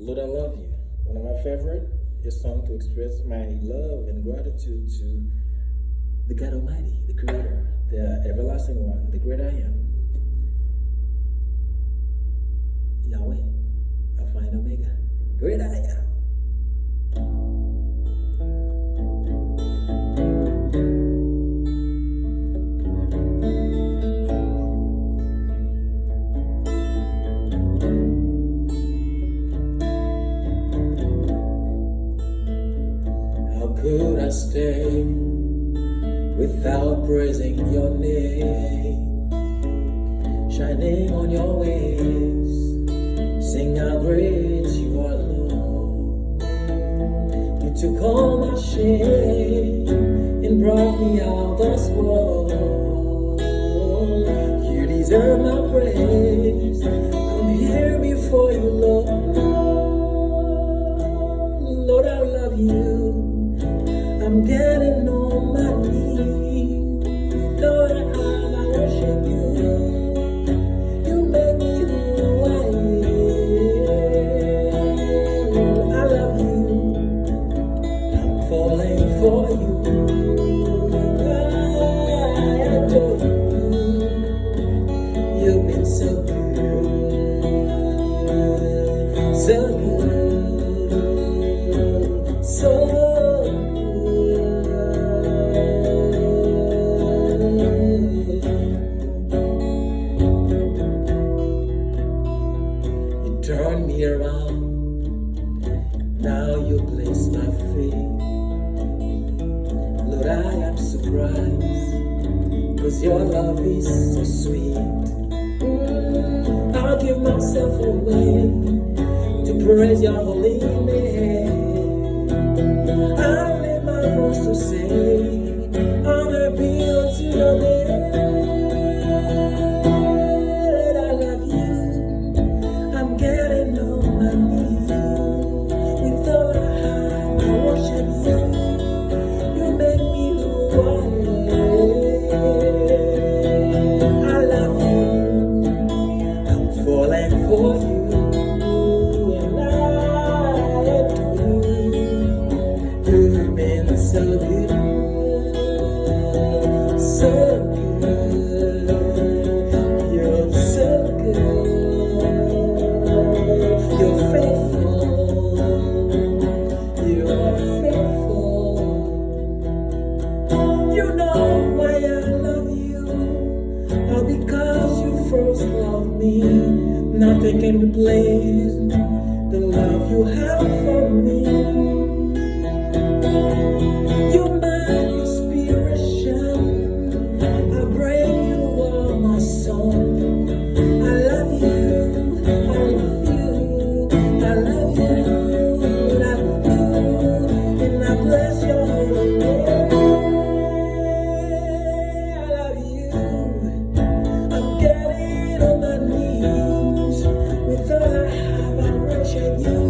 Lord, I love you. One of my favorite is song to express my love and gratitude to the God Almighty, the Creator, the Everlasting One, the Great I Am, Yahweh, Alpha and Omega, Great I Am. Could I stay without praising your name? Shining on your ways, sing how great you are, Lord. You took all my shame and brought me out this world. You deserve my praise. I'm here before you, Lord. Lord, I love you. I'm getting on my knees. Lord, I worship you. You make me who I am. I love you. I'm falling for you. I adore you. You've been so good. So good. So turn me around, now you place my feet. Lord, I am surprised, cause your love is so sweet. I'll give myself away to praise your holy name. I'll lift my voice to say, honor be unto your name. Nothing can replace the love you have for me. You're my inspiration. I bring you all my song. I love you, I love you, I love you, I love you, and I bless your holy name. I love you. I'm getting on my knees. With all I have, I worship you.